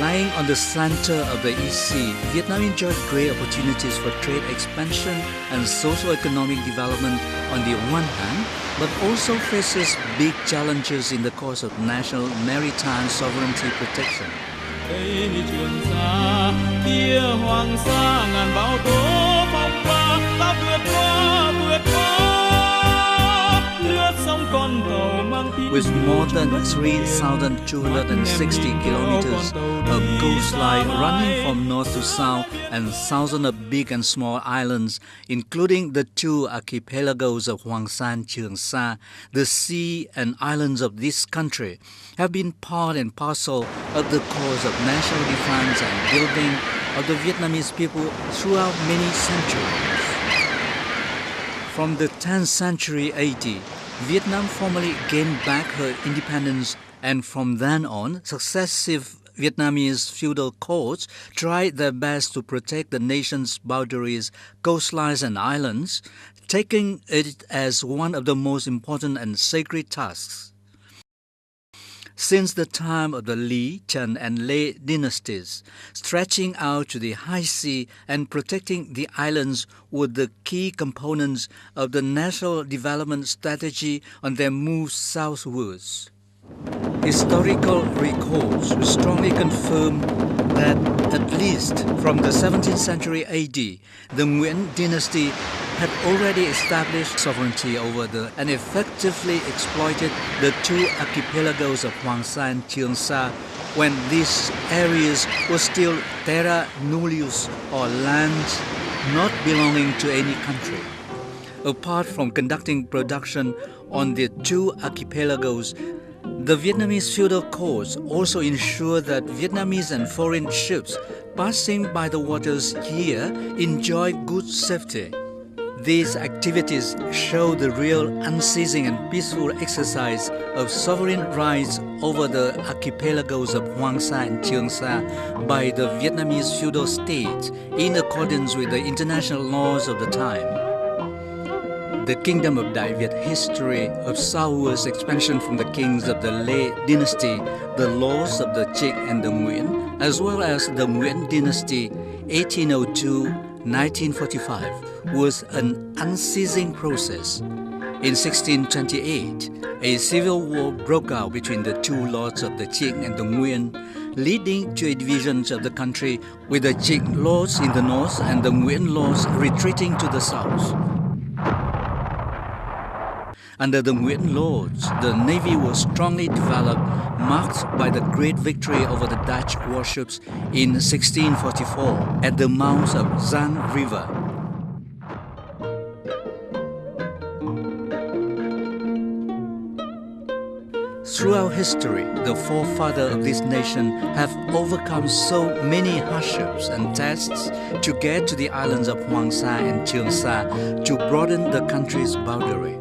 Lying on the center of the East Sea, Vietnam enjoyed great opportunities for trade expansion and socio-economic development on the one hand, but also faces big challenges in the course of national maritime sovereignty protection. Đây Trường Sa, kia Hoàng Sa, ngàn bão tố phong qua, ta vượt qua, lướt sóng con tàu mang tiếng. With more than 3,260 kilometers of coastline running from north to south and thousands of big and small islands, including the two archipelagos of Hoàng Sa and Trường Sa, the sea and islands of this country have been part and parcel of the cause of national defense and building of the Vietnamese people throughout many centuries. From the 10th century AD, Vietnam formally gained back her independence, and from then on, successive Vietnamese feudal courts tried their best to protect the nation's boundaries, coastlines and islands, taking it as one of the most important and sacred tasks. Since the time of the Lý, Trần and Lê dynasties, stretching out to the high sea and protecting the islands were the key components of the national development strategy on their move southwards. Historical records strongly confirm that at least from the 17th century AD, the Nguyễn dynasty had already established sovereignty over and effectively exploited the two archipelagos of Hoàng Sa and Trường Sa when these areas were still terra nullius, or lands not belonging to any country. Apart from conducting production on the two archipelagos, the Vietnamese feudal courts also ensure that Vietnamese and foreign ships passing by the waters here enjoy good safety. These activities show the real unceasing and peaceful exercise of sovereign rights over the archipelagos of Hoàng Sa and Trường Sa by the Vietnamese feudal state in accordance with the international laws of the time. The Kingdom of Đại Việt history of southwards expansion from the kings of the Lê dynasty, the laws of the Trịnh and the Nguyễn, as well as the Nguyễn dynasty 1802-1945, was an unceasing process. In 1628, a civil war broke out between the two lords of the Trịnh and the Nguyễn, leading to a division of the country, with the Trịnh lords in the north and the Nguyễn lords retreating to the south. Under the Nguyễn lords, the navy was strongly developed, marked by the great victory over the Dutch warships in 1644 at the mouth of Giang River. Throughout history, the forefathers of this nation have overcome so many hardships and tests to get to the islands of Hoàng Sa and Trường Sa to broaden the country's boundary.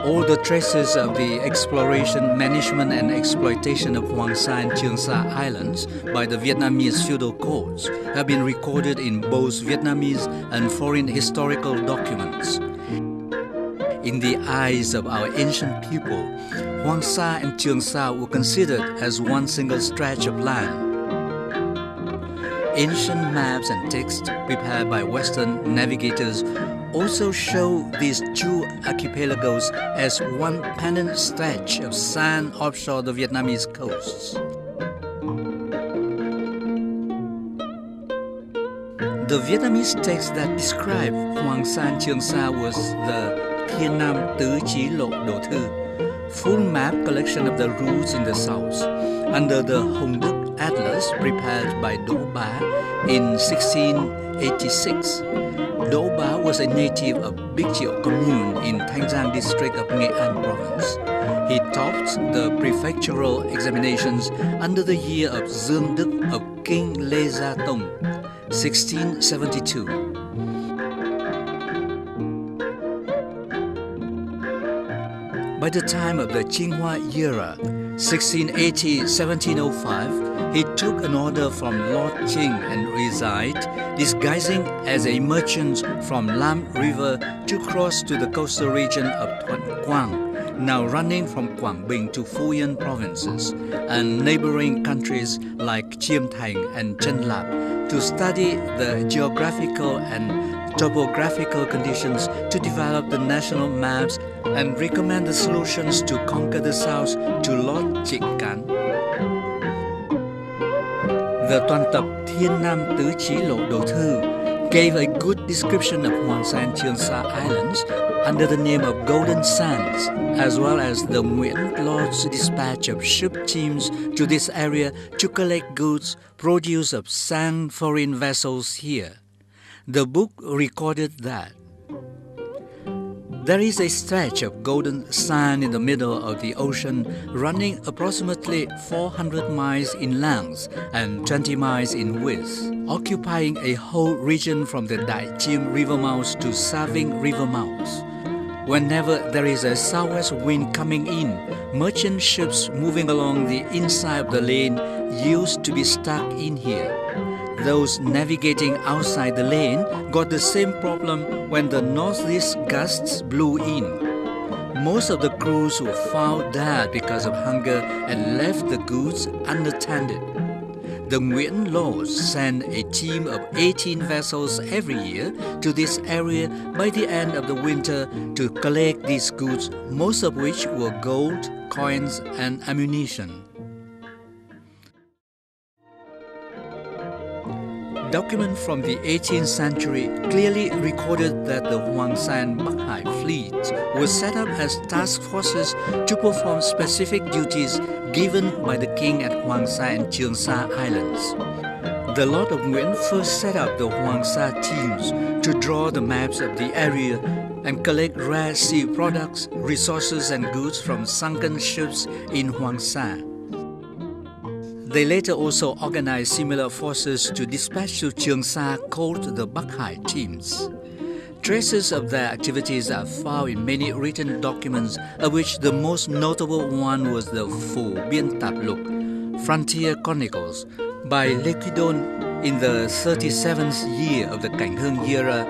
All the traces of the exploration, management and exploitation of Hoàng Sa and Trường Sa Islands by the Vietnamese feudal courts have been recorded in both Vietnamese and foreign historical documents. In the eyes of our ancient people, Hoàng Sa and Trường Sa were considered as one single stretch of land. Ancient maps and texts prepared by Western navigators also show these two archipelagos as one pennant stretch of sand offshore the Vietnamese coasts. The Vietnamese text that describe Hoàng Sa and Trường Sa was the Thiên Nam Tứ Chí Lộ Đồ Thư, full map collection of the routes in the south, under the Hồng Đức Atlas prepared by Đỗ Bá in 1686. Đỗ Bá was a native of Big Triệu commune in Thanh Giang district of Nghệ An province. He topped the prefectural examinations under the year of Dương Đức of King Lê Gia Tông, 1672. By the time of the Qinghua era, 1680-1705, he took an order from Lord Qing and resided disguising as a merchant from Lam River to cross to the coastal region of Thuận Quang, now running from Quảng Bình to Phú Yên provinces, and neighboring countries like Chiêm Thành and Chân Lạp, to study the geographical and topographical conditions to develop the national maps and recommend the solutions to conquer the south to Lord Trịnh Cán. The toàn tập Thiên Nam Tứ Chí Lộ Đồ Thư gave a good description of Hoàng Sa and Trường Sa Islands under the name of Golden Sands, as well as the Nguyễn Lord's dispatch of ship teams to this area to collect goods, produce of sand foreign vessels here. The book recorded that there is a stretch of golden sand in the middle of the ocean running approximately 400 miles in length and 20 miles in width, occupying a whole region from the Đại Chiêm river mouth to Saving river mouth. Whenever there is a southwest wind coming in, merchant ships moving along the inside of the lane used to be stuck in here. Those navigating outside the lane got the same problem when the northeast gusts blew in. Most of the crews were found dead because of hunger and left the goods unattended. The Nguyễn Lords sent a team of 18 vessels every year to this area by the end of the winter to collect these goods, most of which were gold, coins, and ammunition. Documents from the 18th century clearly recorded that the Hoàng Sa and Bắc Hải fleets were set up as task forces to perform specific duties given by the king at Hoàng Sa and Trường Sa Islands. The Lord of Nguyễn first set up the Hoàng Sa teams to draw the maps of the area and collect rare sea products, resources and goods from sunken ships in Hoàng Sa. They later also organized similar forces to dispatch to Trường Sa called the Bắc Hải teams. Traces of their activities are found in many written documents, of which the most notable one was the Phủ Biên Tạp Lục, Frontier Chronicles, by Lequidon in the 37th year of the Cảnh Hưng era,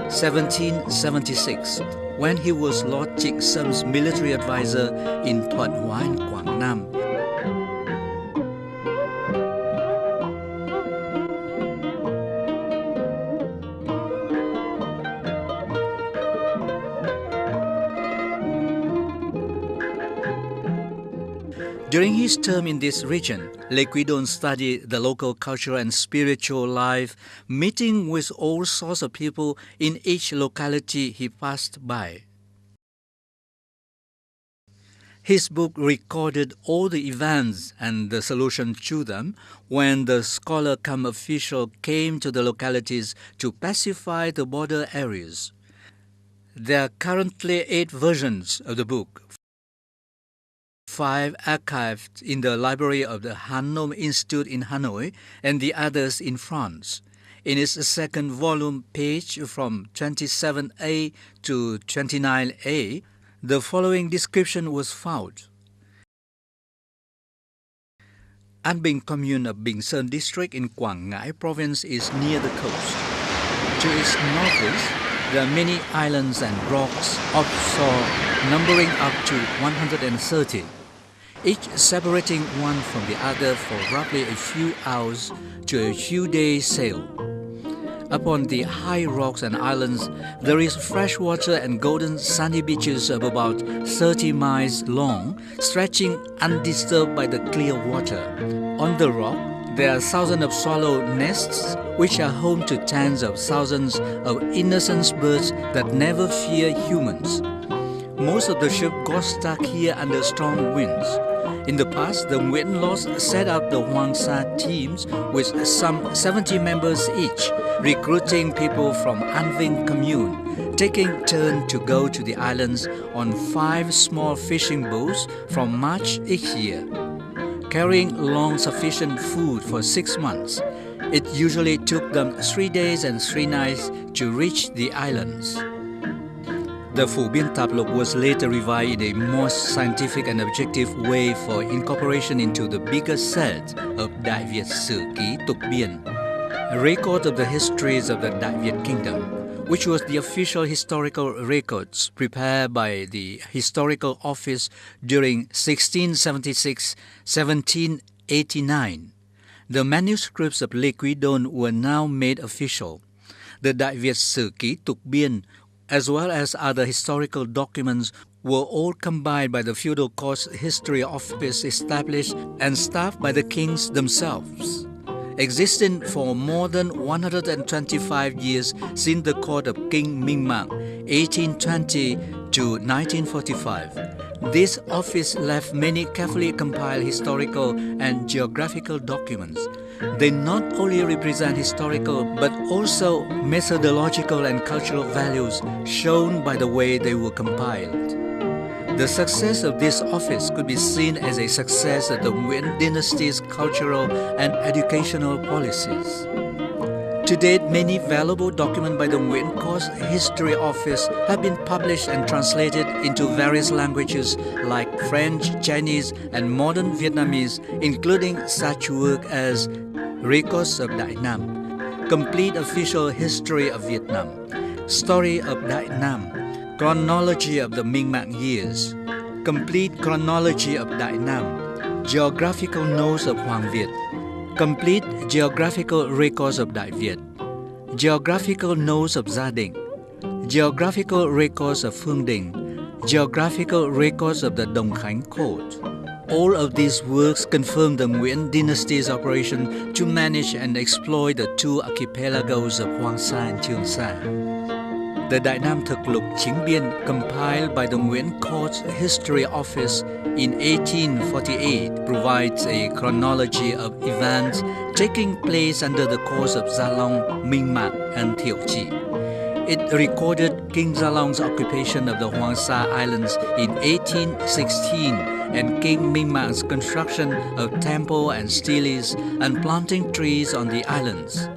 1776, when he was Lord Trịnh Sâm military advisor in Thuận Hóa and Quảng Nam. During his term in this region, Lequidon studied the local cultural and spiritual life, meeting with all sorts of people in each locality he passed by. His book recorded all the events and the solution to them when the scholar-cum-official came to the localities to pacify the border areas. There are currently 8 versions of the book, 5 archived in the library of the Hannum Institute in Hanoi and the others in France. In its second volume, page from 27A to 29A, the following description was found. An Bình commune of Bình Sơn district in Quảng Ngãi province is near the coast. To its northeast, there are many islands and rocks offshore numbering up to 130, each separating one from the other for roughly a few hours to a few days' sail. Upon the high rocks and islands, there is fresh water and golden sandy beaches of about 30 miles long, stretching undisturbed by the clear water. On the rock, there are thousands of swallow nests, which are home to tens of thousands of innocent birds that never fear humans. Most of the ships got stuck here under strong winds. In the past, the Nguyễn Lords set up the Hoàng Sa teams with some 70 members each, recruiting people from An Vinh commune, taking turn to go to the islands on 5 small fishing boats from March each year, carrying along sufficient food for 6 months. It usually took them 3 days and 3 nights to reach the islands. The Phủ Biên Tạp Lục was later revised in a more scientific and objective way for incorporation into the bigger set of Đại Việt Sử Ký Tục Biên. A record of the histories of the Đại Việt Kingdom, which was the official historical records prepared by the Historical Office during 1676-1789. The manuscripts of Lê Quý Đôn were now made official. The Đại Việt Sử Ký Tục Biên, as well as other historical documents, were all combined by the Feudal Court's History Office established and staffed by the kings themselves. Existing for more than 125 years since the court of King Minh Mạng, 1820 to 1945. This office left many carefully compiled historical and geographical documents. They not only represent historical but also methodological and cultural values shown by the way they were compiled. The success of this office could be seen as a success of the Nguyễn dynasty's cultural and educational policies. To date, many valuable documents by the Nguyễn Court's History Office have been published and translated into various languages like French, Chinese, and modern Vietnamese, including such work as Records of Đại Nam, Complete Official History of Vietnam, Story of Đại Nam, Chronology of the Minh Mạng Years, Complete Chronology of Đại Nam, Geographical Notes of Hoàng Việt, Complete Geographical Records of Đại Việt, Geographical Notes of Gia Định, Geographical Records of Phương Đình, Geographical Records of the Đồng Khánh Court. All of these works confirm the Nguyễn dynasty's operation to manage and exploit the two archipelagos of Hoàng Sa and Trường Sa. The Đại Nam Thực Lục Chính Biên, compiled by the Nguyễn Court's History Office in 1848, provides a chronology of events taking place under the courts of Gia Long, Minh Mạng, and Thiệu Trị. It recorded King Gia Long's occupation of the Hoàng Sa Islands in 1816 and King Minh Mãng's construction of temple and steles and planting trees on the islands.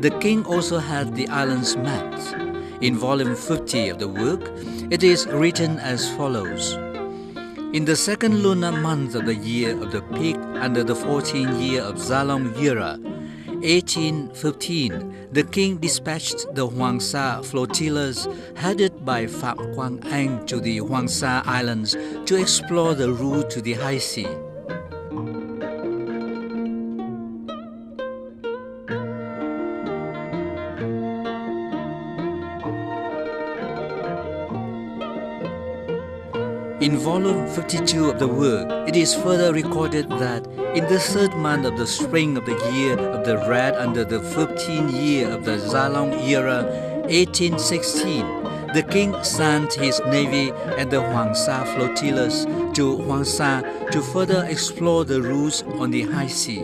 The king also had the islands mapped. In volume 50 of the work, it is written as follows. In the second lunar month of the year of the pig under the 14th year of Gia Long era, 1815, the king dispatched the Hoàng Sa flotillas headed by Phạm Quang Anh to the Hoàng Sa Islands to explore the route to the high sea. In volume 52 of the work, it is further recorded that in the third month of the spring of the year of the rat under the 15th year of the Gia Long era, 1816, the king sent his navy and the Hoàng Sa flotillas to Hoàng Sa to further explore the routes on the high sea.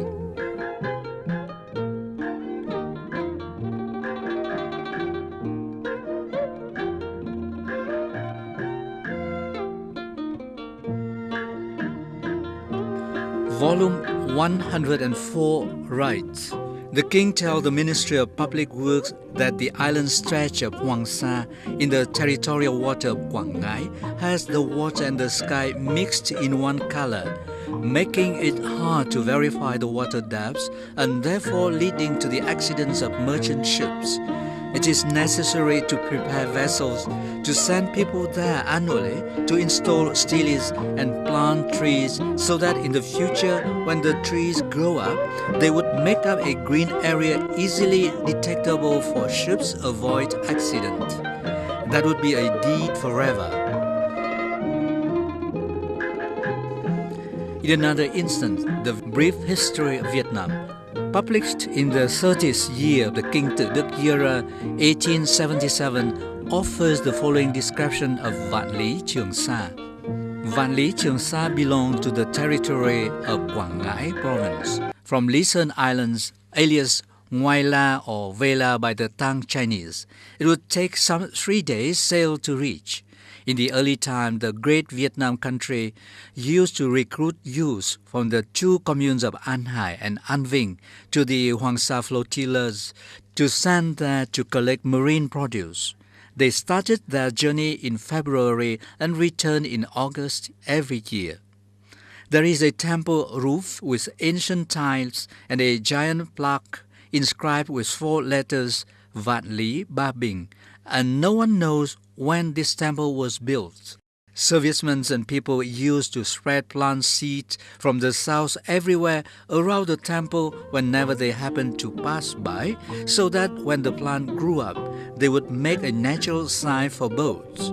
Volume 104 writes, the king tells the Ministry of Public Works that the island stretch of Hoàng Sa in the territorial water of Quảng Ngãi has the water and the sky mixed in one color, making it hard to verify the water depths and therefore leading to the accidents of merchant ships. It is necessary to prepare vessels to send people there annually to install steles and plant trees so that in the future, when the trees grow up, they would make up a green area easily detectable for ships avoid accident. That would be a deed forever. In another instance, the Brief History of Vietnam, published in the 30th year of the King Tự Đức era, 1877, offers the following description of Vạn Lý Trường Sa. Vạn Lý Trường Sa belonged to the territory of Quảng Ngãi province, from Lý Sơn Islands, alias Ngoai La or Vela by the Tang Chinese. It would take some 3 days' sail to reach. In the early time, the Great Vietnam country used to recruit youths from the two communes of An Hải and An Vinh to the Hoàng Sa flotillas to send there to collect marine produce. They started their journey in February and returned in August every year. There is a temple roof with ancient tiles and a giant plaque inscribed with 4 letters Vạn Lý Ba Bình, and no one knows when this temple was built. Servicemen and people used to spread plant seeds from the south everywhere around the temple whenever they happened to pass by, so that when the plant grew up, they would make a natural sign for boats.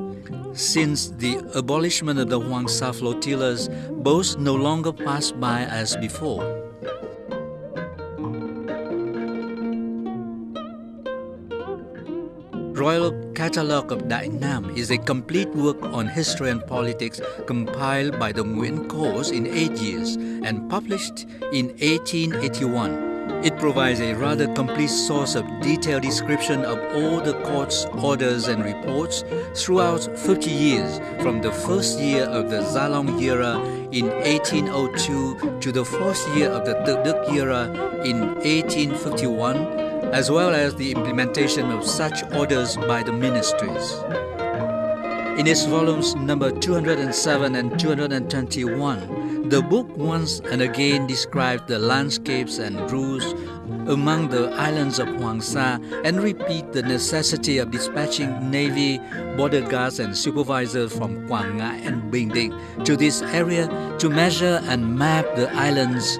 Since the abolishment of the Hoàng Sa flotillas, boats no longer pass by as before. Royal Catalogue of Đại Nam is a complete work on history and politics compiled by the Nguyễn Course in 8 years and published in 1881. It provides a rather complete source of detailed description of all the court's orders and reports throughout 50 years, from the first year of the Gia Long era in 1802 to the fourth year of the Tự Đức era in 1851, as well as the implementation of such orders by the ministries. In its volumes number 207 and 221, the book once and again describes the landscapes and rules among the islands of Hoàng Sa and repeat the necessity of dispatching navy, border guards and supervisors from Quảng Ngãi and Bình Định to this area to measure and map the islands,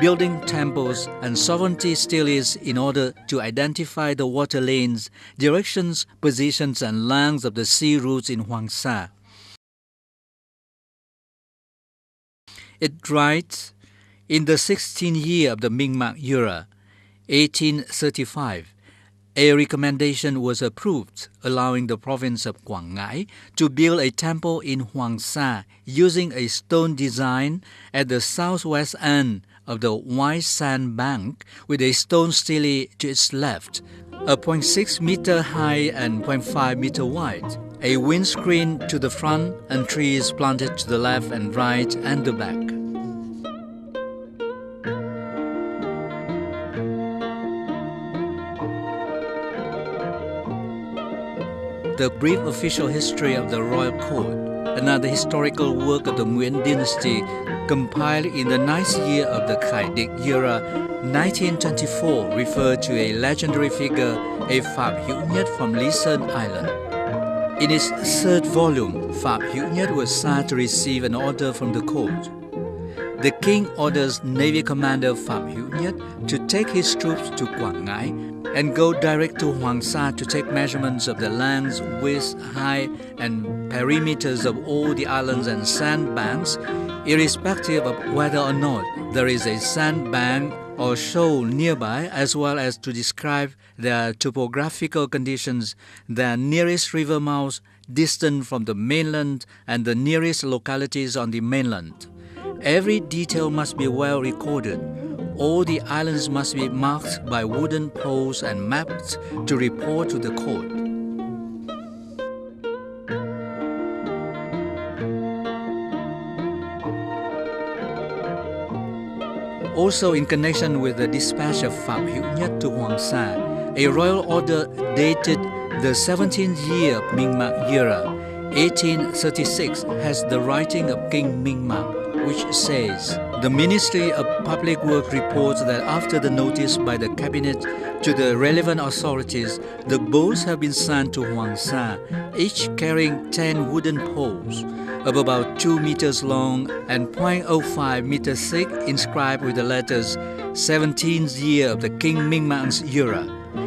building temples and sovereignty stelae in order to identify the water lanes, directions, positions and lengths of the sea routes in Hoàng Sa. It writes, in the 16th year of the Minh era, 1835, a recommendation was approved allowing the province of Quảng Ngãi to build a temple in Hoàng Sa using a stone design at the southwest end of the white sand bank with a stone stele to its left, a 0.6 meter high and 0.5 meter wide, a windscreen to the front and trees planted to the left and right and the back. The brief official history of the royal court, another historical work of the Nguyễn dynasty, compiled in the 9th year of the Khải Định era, 1924, referred to a legendary figure, a Phạm Hữu Nhất from Lý Sơn Island. In its 3rd volume, Phạm Hữu Nhất was sad to receive an order from the court. The king orders Navy Commander Phạm Hữu Nhất to take his troops to Quảng Ngãi and go direct to Hoàng Sa to take measurements of the length, width, height, and perimeters of all the islands and sandbanks, irrespective of whether or not there is a sandbank or shoal nearby, as well as to describe their topographical conditions, their nearest river mouths, distant from the mainland, and the nearest localities on the mainland. Every detail must be well recorded. All the islands must be marked by wooden poles and mapped to report to the court. Also, in connection with the dispatch of Phạm Hữu Nhất to Hoàng Sa, a royal order dated the 17th year of Minh era, 1836, has the writing of King Minh, which says, the Ministry of Public Works reports that after the notice by the Cabinet to the relevant authorities, the boats have been sent to Hoàng Sa, each carrying 10 wooden poles of about 2 meters long and 0.05 meters thick, inscribed with the letters 17th year of the King Minh era.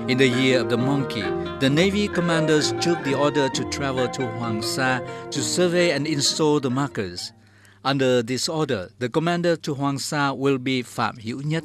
In the year of the monkey, the Navy commanders took the order to travel to Hoàng Sa to survey and install the markers. Under this order, the commander to Hoàng Sa will be Phạm Hữu Nhất.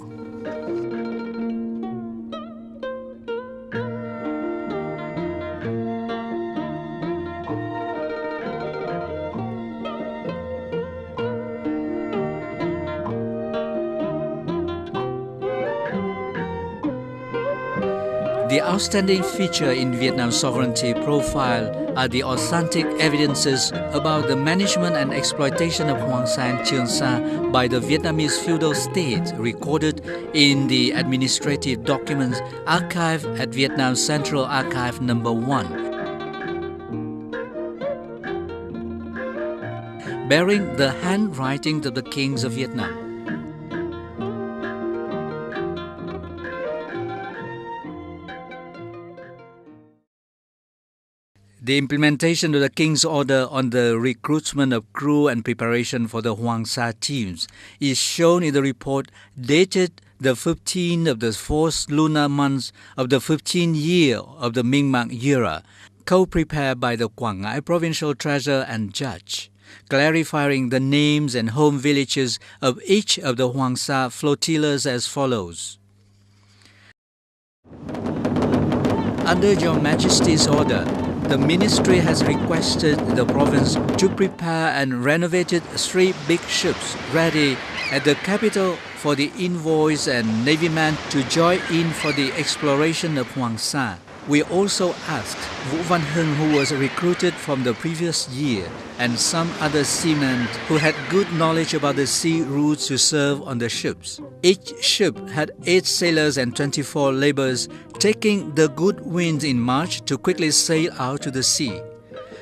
The outstanding feature in Vietnam's sovereignty profile are the authentic evidences about the management and exploitation of Hoàng Sa and Trường Sa by the Vietnamese feudal state, recorded in the administrative documents archived at Vietnam Central Archive No. 1, bearing the handwritings of the kings of Vietnam. The implementation of the King's order on the recruitment of crew and preparation for the Hoàng Sa teams is shown in the report dated the 15th of the 4th lunar month of the 15th year of the Minh era, co-prepared by the Quảng Ngãi Provincial Treasurer and Judge, clarifying the names and home villages of each of the Hoàng Sa flotillas as follows. Under Your Majesty's order, the Ministry has requested the province to prepare and renovated 3 big ships ready at the capital for the envoys and navymen to join in for the exploration of Hoàng Sa. We also asked Vũ Văn Hưng, who was recruited from the previous year, and some other seamen who had good knowledge about the sea routes to serve on the ships. Each ship had 8 sailors and 24 laborers, taking the good wind in March to quickly sail out to the sea.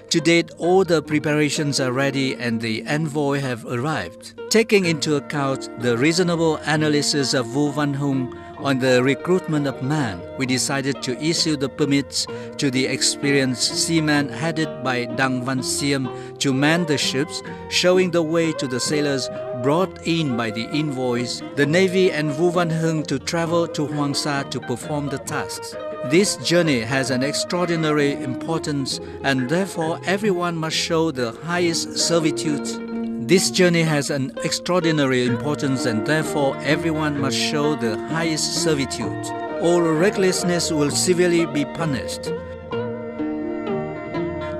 To date, all the preparations are ready and the envoy have arrived. Taking into account the reasonable analysis of Vũ Văn Hưng on the recruitment of men, we decided to issue the permits to the experienced seamen headed by Đặng Văn Xiêm to man the ships, showing the way to the sailors brought in by the envoys, the Navy and Vũ Văn Hưng to travel to Hoàng Sa to perform the tasks. This journey has an extraordinary importance and therefore everyone must show the highest servitude. This journey has an extraordinary importance and therefore everyone must show the highest servitude. All recklessness will severely be punished.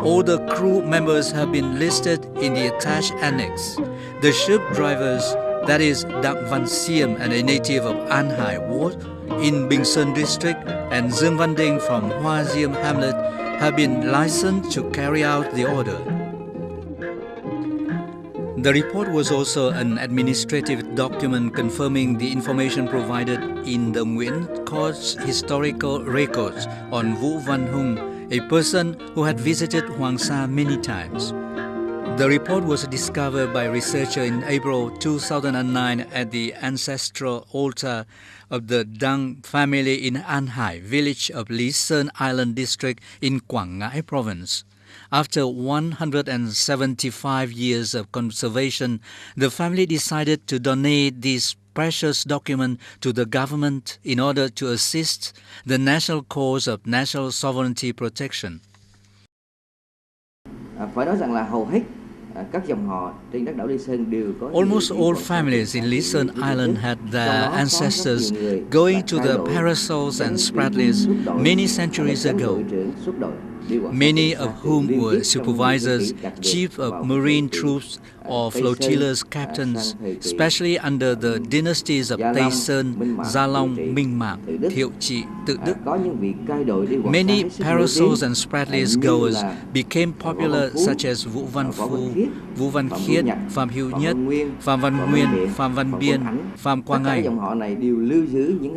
All the crew members have been listed in the attached annex. The ship drivers, that is Đặng Văn Xiêm and a native of An Hải Ward in Bình Sơn district and Dương Văn Đinh from Hoa Diêm hamlet, have been licensed to carry out the order. The report was also an administrative document confirming the information provided in the Nguyễn Court's historical records on Vũ Văn Hưng, a person who had visited Hoàng Sa many times. The report was discovered by researchers in April 2009 at the ancestral altar of the Đăng family in An Hải village of Lý Sơn Island district in Quảng Ngãi province. After 175 years of conservation, the family decided to donate this precious document to the government in order to assist the national cause of national sovereignty protection. Phải nói rằng là hầu hết các dòng họ trên đất đảo Lý Sơn đều có. Almost all families in Lý Sơn Island had their ancestors going to the Parasols and Spratlys many centuries ago, many of whom were supervisors, chief of marine troops or flotillas captains, especially under the dynasties of Tây Sơn, Gia Long, Minh Mạng, Thiệu Trị, Tự Đức. Many Parasols and Spratlys goers became popular, such as Vũ Văn Phu, Vũ Văn Khiết, Phạm Hữu Nhất, Phạm Văn Nguyên, Phạm Văn Biên, Phạm Quang Anh.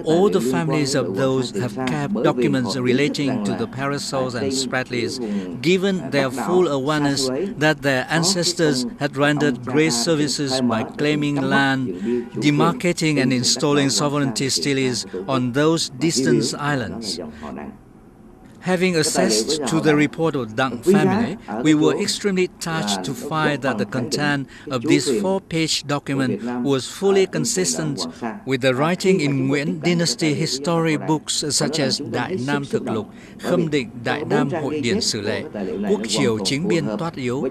All the families of those have kept documents relating to the Parasols and Spratlys, given their full awareness that their ancestors had rendered great services by claiming land, demarcating and installing sovereignty stelaes on those distant islands. Having access to the report of Đặng family, we were extremely touched to find that the content of this 4-page document was fully consistent with the writing in Nguyễn Dynasty history books such as Đại Nam Thực Lục, Khâm Định Đại Nam Hội Điển Sử Lệ, Quốc Triều Chính Biên Toát Yếu,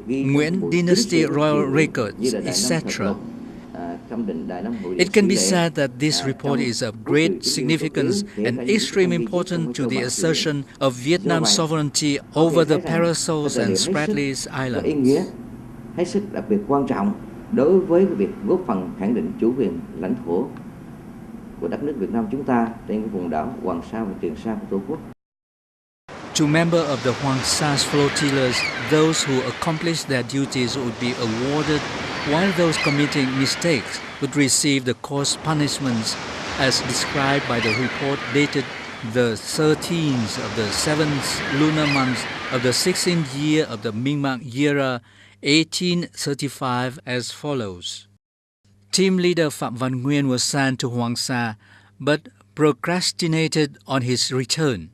Nguyễn Dynasty Royal Records, etc. It can be said that this report is of great significance and extreme importance to the assertion of Vietnam's sovereignty over the Parasols and Spratlys Islands. Hết sức đặc biệt quan trọng đối với việc góp phần khẳng định chủ quyền lãnh thổ của đất nước Việt Nam chúng ta trên cái vùng đảo Hoàng Sa và Trường Sa của Tổ quốc. To members of the Hoàng Sa's flotillas, those who accomplished their duties would be awarded, while those committing mistakes would receive the coarse punishments as described by the report dated the 13th of the 7th lunar month of the 16th year of the Minh era, 1835 as follows. Team leader Phạm Văn Nguyên was sent to Hoàng Sa, but procrastinated on his return.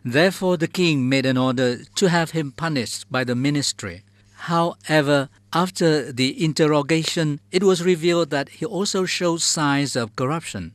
Therefore, the king made an order to have him punished by the ministry. However, after the interrogation, it was revealed that he also showed signs of corruption.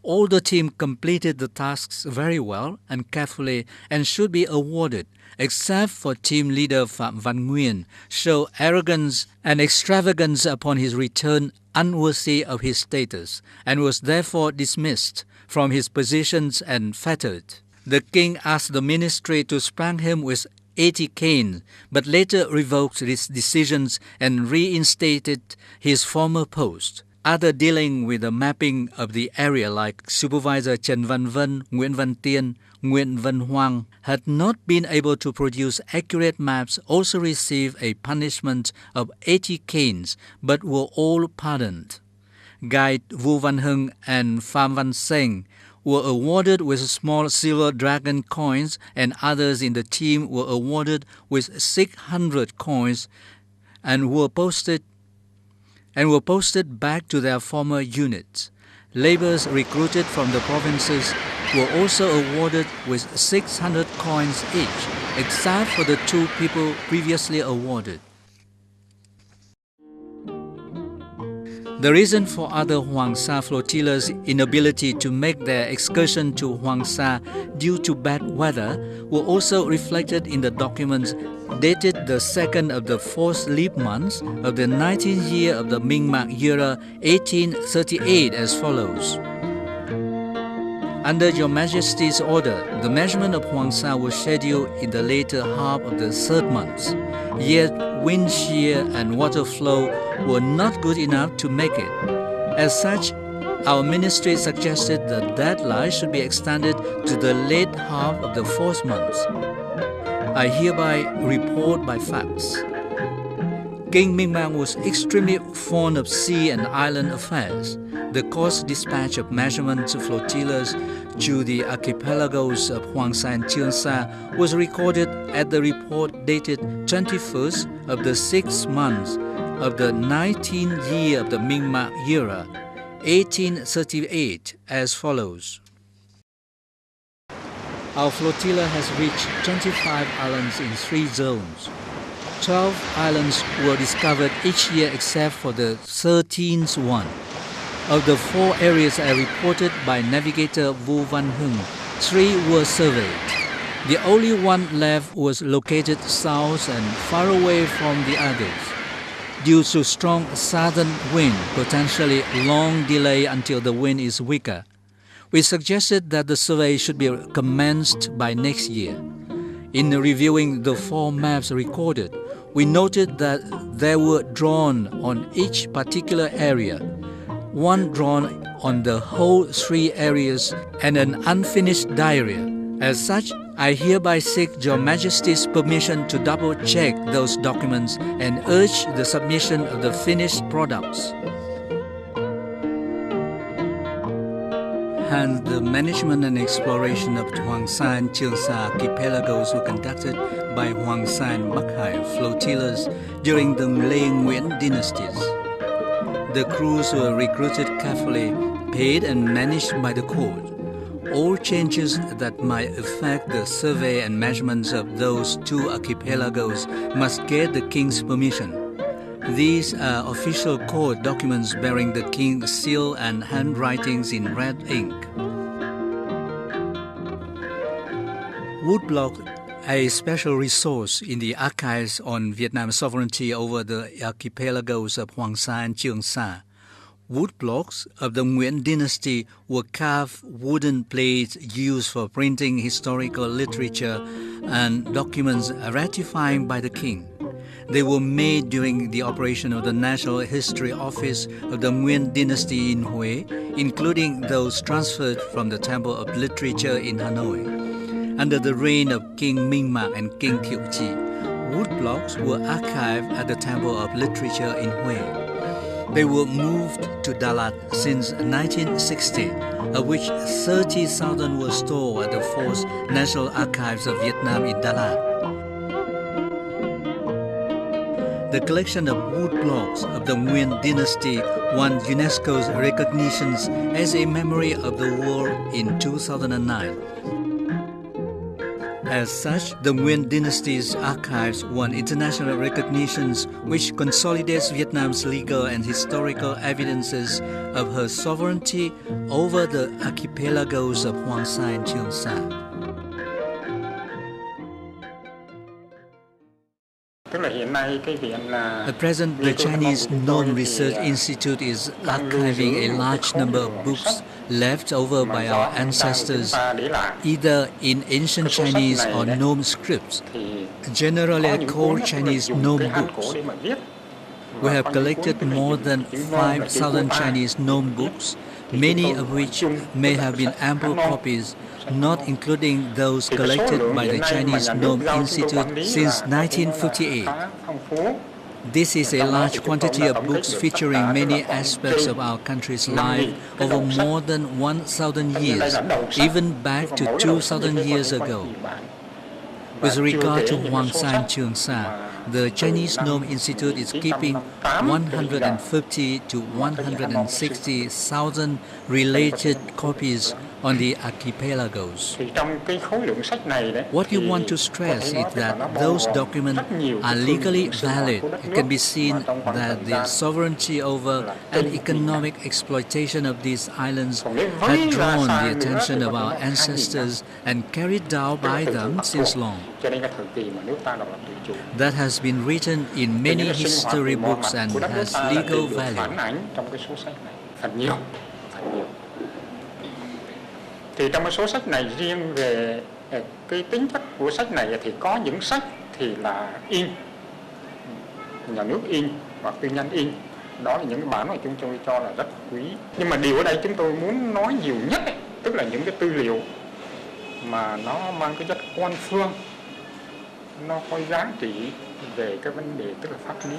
All the team completed the tasks very well and carefully and should be awarded, except for team leader Phạm Văn Nguyên, showed arrogance and extravagance upon his return, unworthy of his status, and was therefore dismissed from his positions and fettered. The king asked the ministry to spank him with 80 canes, but later revoked his decisions and reinstated his former post. Other dealing with the mapping of the area like Supervisor Trần Văn Vân, Nguyễn Văn Tiên, Nguyễn Văn Hoàng had not been able to produce accurate maps also received a punishment of 80 canes but were all pardoned. Guide Vu Văn Hưng and Phạm Văn Seng were awarded with small silver dragon coins, and others in the team were awarded with 600 coins and were posted back to their former units. Laborers recruited from the provinces were also awarded with 600 coins each, except for the 2 people previously awarded. The reason for other Hoàng Sa flotillas' inability to make their excursion to Hoàng Sa due to bad weather were also reflected in the documents dated the 2nd of the 4th leap month of the 19th year of the Minh-Mạc era 1838 as follows. Under Your Majesty's order, the measurement of Hoàng Sa was scheduled in the later half of the 3rd month, yet wind shear and water flow were not good enough to make it. As such, our ministry suggested the deadline should be extended to the late half of the 4th month. I hereby report by facts. King Minh-Mạc was extremely fond of sea and island affairs. The coast dispatch of measurements of flotillas to the archipelagos of Hoàng Sa and Trường Sa was recorded at the report dated 21st of the 6th month of the 19th year of the Minh-Mạc era, 1838, as follows. Our flotilla has reached 25 islands in 3 zones. 12 islands were discovered each year except for the 13th one. Of the 4 areas I reported by navigator Vu Văn Hưng, 3 were surveyed. The only one left was located south and far away from the others. Due to strong southern wind, potentially long delay until the wind is weaker, we suggested that the survey should be commenced by next year. In reviewing the 4 maps recorded, we noted that they were drawn on each particular area, one drawn on the whole 3 areas, and an unfinished diary. As such, I hereby seek Your Majesty's permission to double-check those documents and urge the submission of the finished products. Hence, the management and exploration of Hoàng Sa and Trường Sa archipelagos were conducted by Hoàng Sa and Bắc Hải flotillas during the Lê Nguyễn dynasties. The crews were recruited carefully, paid and managed by the court. All changes that might affect the survey and measurements of those 2 archipelagos must get the king's permission. These are official court documents bearing the king's seal and handwritings in red ink. Woodblock, a special resource in the archives on Vietnam's sovereignty over the archipelagos of Hoàng Sa and Trường Sa. Woodblocks of the Nguyễn dynasty were carved wooden plates used for printing historical literature and documents ratifying by the king. They were made during the operation of the National History Office of the Nguyễn dynasty in Huế, including those transferred from the Temple of Literature in Hanoi. Under the reign of King Minh-Mạc and King Thiệu Chi, woodblocks were archived at the Temple of Literature in Huế. They were moved to Dalat since 1960, of which 30,000 were stored at the 4th National Archives of Vietnam in Dalat. The collection of woodblocks of the Nguyen dynasty won UNESCO's recognitions as a memory of the world in 2009. As such, the Nguyen dynasty's archives won international recognitions, which consolidates Vietnam's legal and historical evidences of her sovereignty over the archipelagos of Hoàng Sa and Trường Sa. At present, the Chinese Nome Research Institute is archiving a large number of books left over by our ancestors, either in ancient Chinese or Nome scripts, generally called Chinese Nome books. We have collected more than 5,000 Chinese Nome books, many of which may have been ample copies, not including those collected by the Chinese Nome Institute since 1958. This is a large quantity of books featuring many aspects of our country's life over more than 1,000 years, even back to 2,000 years ago. With regard to Hoàng Sa and Trường Sa, the Chinese Nome Institute is keeping 150 to 160,000 related copies on the archipelagos. What we want to stress is that those documents are legally valid. It can be seen that the sovereignty over and economic exploitation of these islands had drawn the attention of our ancestors and carried out by them since long. That has been written in many history books and has legal value. Thì trong cái số sách này riêng về cái tính chất của sách này thì có những sách thì là in, nhà nước in hoặc tư nhân in. Đó là những cái bản mà chúng tôi cho là rất quý. Nhưng mà điều ở đây chúng tôi muốn nói nhiều nhất ấy, tức là những cái tư liệu mà nó mang cái chất quan phương, nó có giá trị về cái vấn đề tức là pháp lý.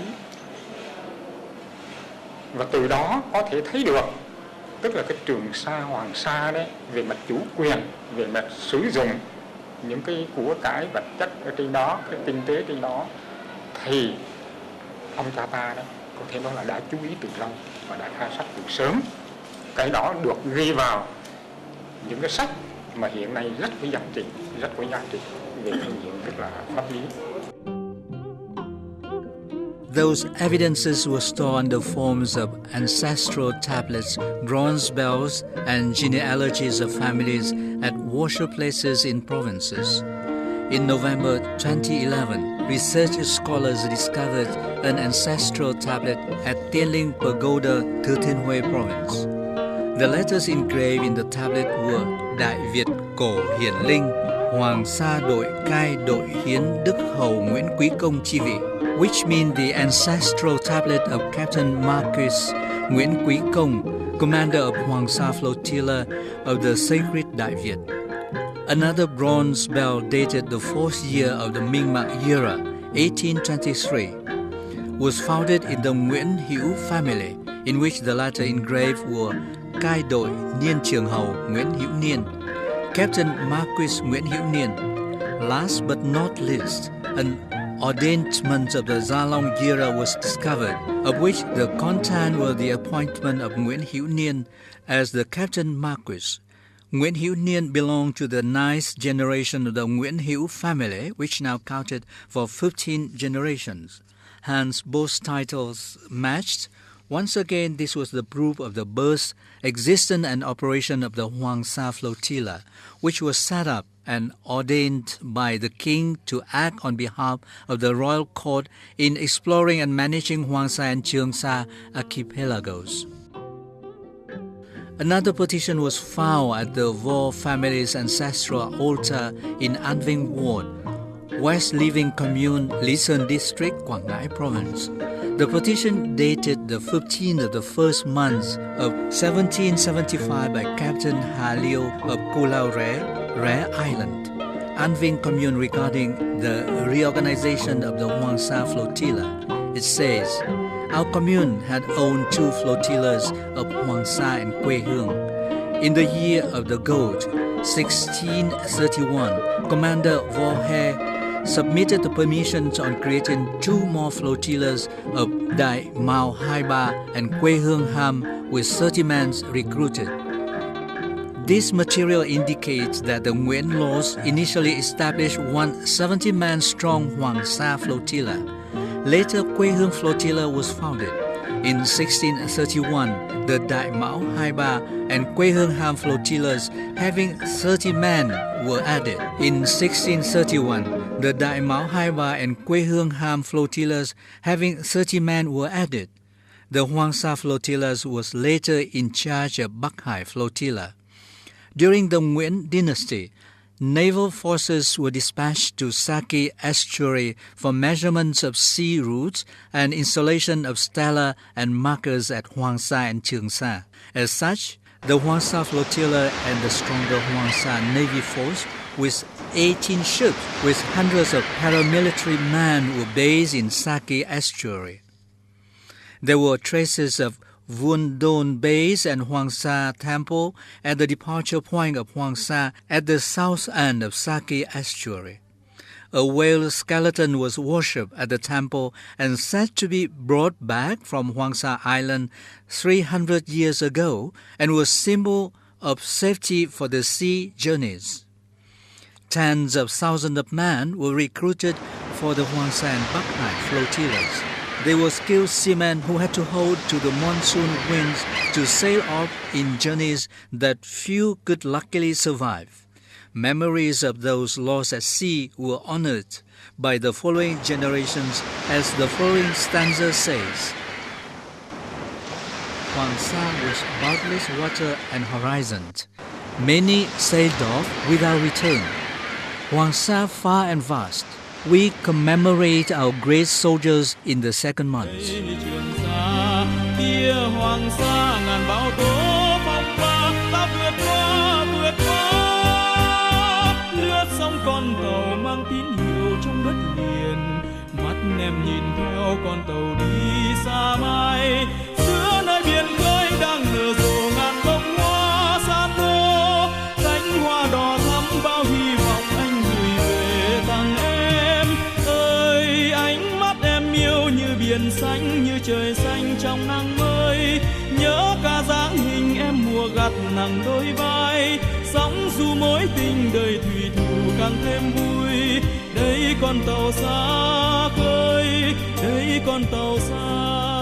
Và từ đó có thể thấy được tức là cái Trường Sa, Hoàng Sa đấy, về mặt chủ quyền, về mặt sử dụng những cái của cải vật chất ở trên đó, cái kinh tế trên đó, thì ông cha ta đó có thể nói là đã chú ý từ lâu và đã khai sách từ sớm. Cái đó được ghi vào những cái sách mà hiện nay rất có giá trị về phương diện tức là pháp lý. Those evidences were stored under forms of ancestral tablets, bronze bells, and genealogies of families at worship places in provinces. In November 2011, research scholars discovered an ancestral tablet at Thiêng Pagoda, Thừa Thiên Huế province. The letters engraved in the tablet were Đại Việt cổ hiển linh, Hoàng Sa đội cai đội hiến Đức Hầu Nguyễn Quý Công chi vị, which mean the ancestral tablet of Captain Marquis Nguyễn Quý Công, commander of Hoàng Sa flotilla of the sacred Đại Việt. Another bronze bell dated the 4th year of the Minh Mạng era, 1823, was founded in the Nguyễn Hữu family, in which the latter engraved were Cai đội Niên Trường Hầu Nguyễn Hữu Niên, Captain Marquis Nguyễn Hữu Niên. Last but not least, an ordainment of the Gia Long era was discovered, of which the content were the appointment of Nguyễn Hữu Niên as the Captain Marquis. Nguyễn Hữu Niên belonged to the 9th generation of the Nguyễn Hữu family, which now counted for 15 generations. Hence, both titles matched. Once again, this was the proof of the birth, existence, and operation of the Hoàng Sa flotilla, which was set up and ordained by the king to act on behalf of the royal court in exploring and managing Hoàng Sa and Trường Sa archipelagos. Another petition was found at the Vo family's ancestral altar in An Vinh Ward, West Living Commune, Lý Sơn District, Quảng Ngãi Province. The petition dated the 15th of the first month of 1775 by Captain Hà Liêu of Cù Lao Ré Island, An Vinh Commune, regarding the reorganization of the Hoàng Sa flotilla. It says, our commune had owned 2 flotillas of Hoàng Sa and Quê Hương. In the year of the goat, 1631, Commander Vo He submitted the permissions on creating 2 more flotillas of Đại Mao Hai Ba and Quê Hương Ham with 30 men recruited. This material indicates that the Nguyễn Laws initially established one 70-man strong Hoàng Sa flotilla. Later, Quê Hương flotilla was founded. In 1631, the Đại Mão Hai Ba and Quê Hương Ham flotillas having 30 men were added. In 1631, the Đại Mão Hai Ba and Quê Hương Ham flotillas having 30 men were added. The Hoàng Sa flotillas was later in charge of Bắc Hải flotilla. During the Nguyễn dynasty, naval forces were dispatched to Saki estuary for measurements of sea routes and installation of stela and markers at Hoàng Sa and Trường Sa. As such, the Hoàng Sa flotilla and the stronger Hoàng Sa navy force with 18 ships with hundreds of paramilitary men were based in Saki estuary. There were traces of Vuon Don base and Hoàng Sa temple at the departure point of Hoàng Sa at the south end of Saki estuary. A whale skeleton was worshipped at the temple and said to be brought back from Hoàng Sa Island 300 years ago and was symbol of safety for the sea journeys. Tens of thousands of men were recruited for the Hoàng Sa and Bắc Hải flotillas. They were skilled seamen who had to hold to the monsoon winds to sail off in journeys that few could luckily survive. Memories of those lost at sea were honored by the following generations as the following stanza says. Hoàng Sa was boundless water and horizon. Many sailed off without return. Hoàng Sa far and vast. We commemorate our great soldiers in the second month. Trường Sa, kia Hoàng Sa ngàn bão tố phong ba, ta vượt qua, lướt sóng con tàu mang tín hiệu trong đất liền. Mắt em nhìn theo con tàu đi xa mai, giữa nơi biển khơi đang nở rộ ngàn bông hoa san hô, cánh hoa đỏ thắm bao hy vọng anh gửi về tặng em. Ánh mắt em yêu như biển xanh, như trời xanh trong nắng mới. Nhớ cả dáng hình em mùa gặt nặng đôi vai. Sóng dù mối tình đời thủy thủ càng thêm vui. Đây con tàu xa khơi, đây con tàu xa.